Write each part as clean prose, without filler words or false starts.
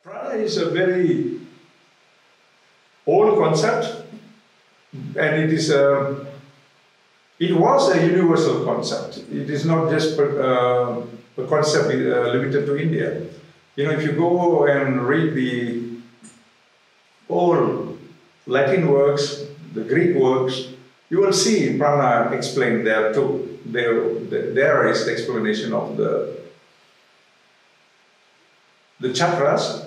Prana is a very old concept, and it was a universal concept. It is not just a concept limited to India. You know, if you go and read the old Latin works, the Greek works, you will see prana explained there too. There is the explanation of the chakras,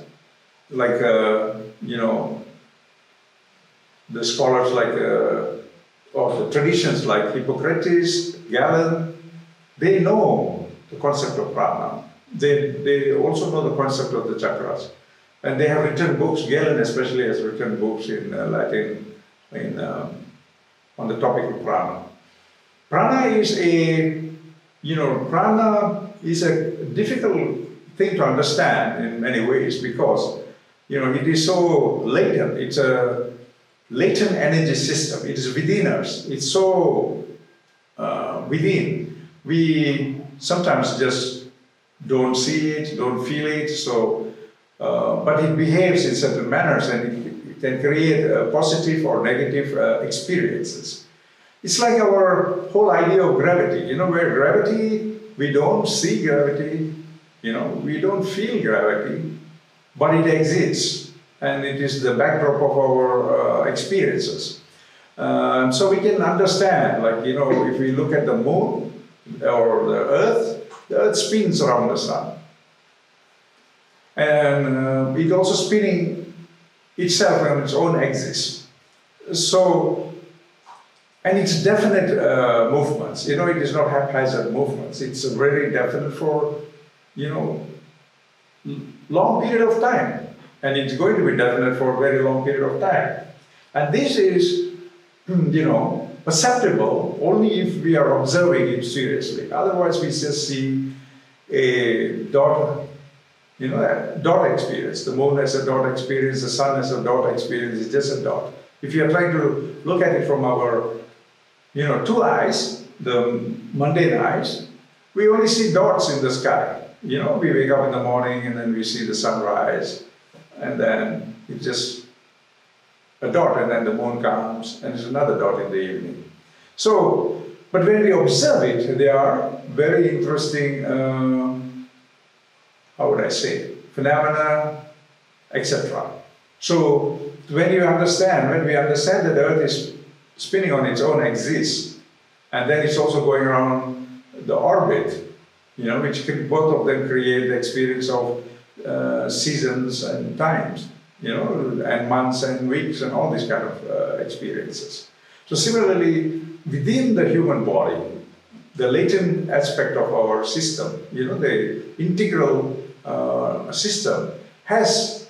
like you know, the scholars like of the traditions like Hippocrates, Galen, they know the concept of prana. They also know the concept of the chakras, and they have written books. Galen especially has written books in Latin on the topic of prana. Prana is a difficult thing to understand in many ways because it is so latent. It's a latent energy system. It is within us. It's so within. We sometimes just don't see it, don't feel it. So, but it behaves in certain manners, and it can create positive or negative experiences. It's like our whole idea of gravity. Where gravity, we don't see gravity. We don't feel gravity, but it exists, and it is the backdrop of our experiences. So we can understand, like, if we look at the moon or the earth spins around the sun. And it also spinning itself on its own axis. So, and it's definite movements. It is not haphazard movements. It's very definite for long period of time, and it's going to be definite for a very long period of time. And this is, perceptible only if we are observing it seriously. Otherwise, we just see a dot, a dot experience. The moon has a dot experience, the sun has a dot experience. It's just a dot. If you are trying to look at it from our, two eyes, the mundane eyes, we only see dots in the sky. We wake up in the morning and then we see the sunrise, and then it's just a dot, and then the moon comes and there's another dot in the evening. So, but when we observe it, there are very interesting, phenomena, etc. So, when we understand that the earth is spinning on its own axis, and then it's also going around the orbit, which both of them create the experience of seasons and times, and months and weeks and all these kind of experiences. So similarly, within the human body, the latent aspect of our system, the integral system has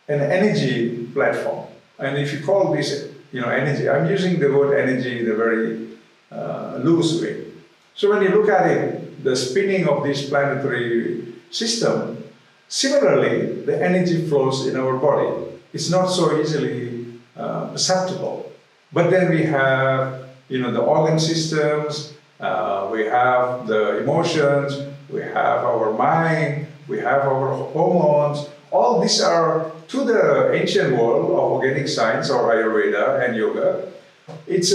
an energy platform. And if you call this, energy, I'm using the word energy in a very loose way. So when you look at it, the spinning of this planetary system, similarly, the energy flows in our body. It's not so easily perceptible. But then we have, the organ systems, we have the emotions, we have our mind, we have our hormones. All these are, to the ancient world of organic science or Ayurveda and yoga, it's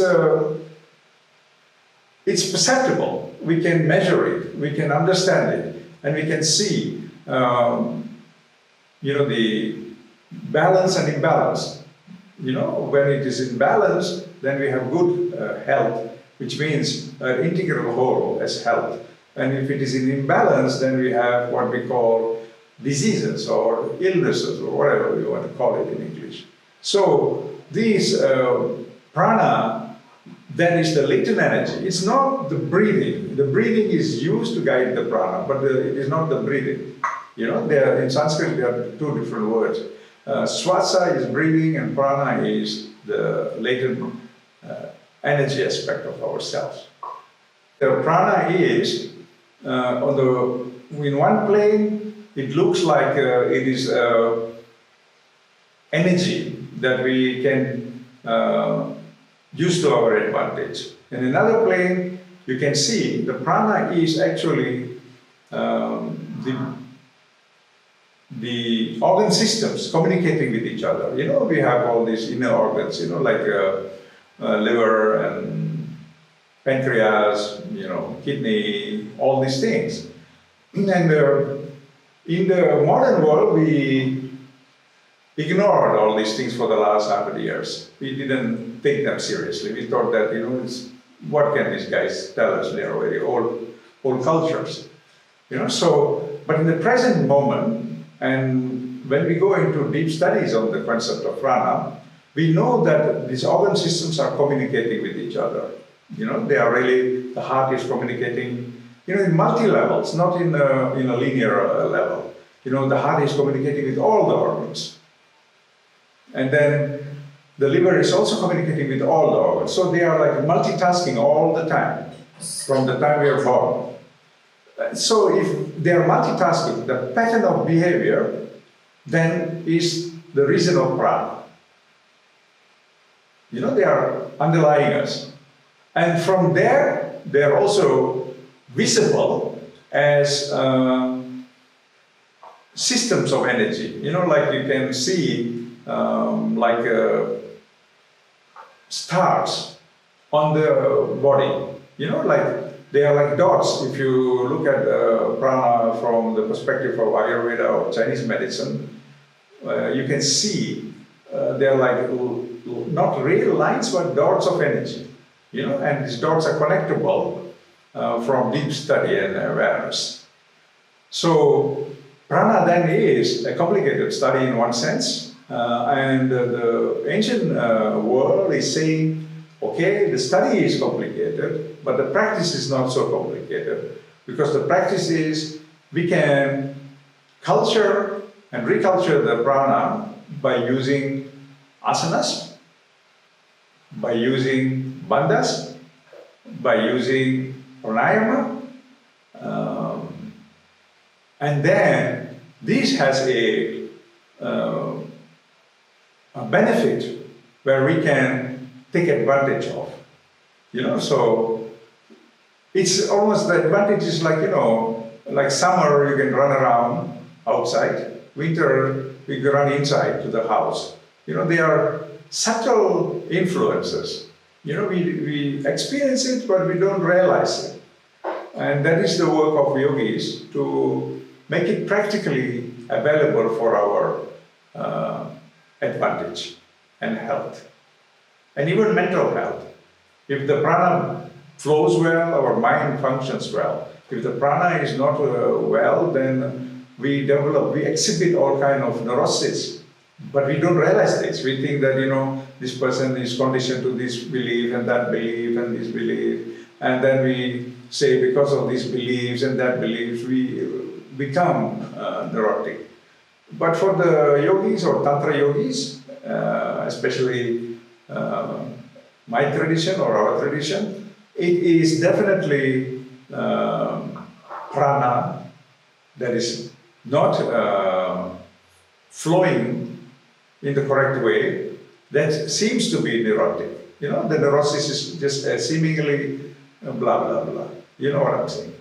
perceptible. We can measure it, we can understand it, and we can see, the balance and imbalance. When it is in balance, then we have good health, which means an integral whole as health. And if it is in imbalance, then we have what we call diseases or illnesses or whatever we want to call it in English. So these prana, that is the latent energy. It's not the breathing. The breathing is used to guide the prana, but it is not the breathing. In Sanskrit there are two different words. Swasa is breathing, and prana is the latent energy aspect of ourselves. The prana is in one plane. It looks like it is energy that we can use to our advantage. In another plane, you can see the prana is actually the organ systems communicating with each other. You know, we have all these inner organs, you know, like liver and pancreas, you know, kidney, all these things. And in the modern world, we ignored all these things for the last 100 years. We didn't take them seriously. We thought that, you know, what can these guys tell us? They are very old cultures. You know, so, but in the present moment, and when we go into deep studies on the concept of prana, we know that these organ systems are communicating with each other. You know, they are really, the heart is communicating, you know, in multi-levels, not in a linear level. You know, the heart is communicating with all the organs. And then the liver is also communicating with all the organs. So they are like multitasking all the time, from the time we are born. So if they are multitasking, the pattern of behavior then is the reason of prana. You know, they are underlying us. And from there, they are also visible as systems of energy. You know, like you can see stars on the body. You know, like they are like dots. If you look at prana from the perspective of Ayurveda or Chinese medicine, you can see they are like not real lines, but dots of energy. You know, and these dots are connectable from deep study and awareness. So prana then is a complicated study in one sense, and the ancient world is saying, okay, the study is complicated, but the practice is not so complicated, because the practice is we can culture and reculture the prana by using asanas, by using bandhas, by using pranayama, and then this has a benefit where we can take advantage of. You know, so it's almost the advantage is like, you know, like summer you can run around outside, winter we can run inside to the house. You know, they are subtle influences. You know, we experience it, but we don't realize it. And that is the work of yogis, to make it practically available for our advantage and health, and even mental health. If the prana flows well, our mind functions well. If the prana is not well, then we exhibit all kind of neuroses. But we don't realize this. We think that, you know, this person is conditioned to this belief and that belief and this belief. And then we say because of these beliefs and that beliefs, we become neurotic. But for the yogis or Tantra yogis, especially my tradition or our tradition, it is definitely prana that is not flowing in the correct way, that seems to be neurotic. You know, the neurosis is just seemingly blah, blah, blah. You know what I'm saying?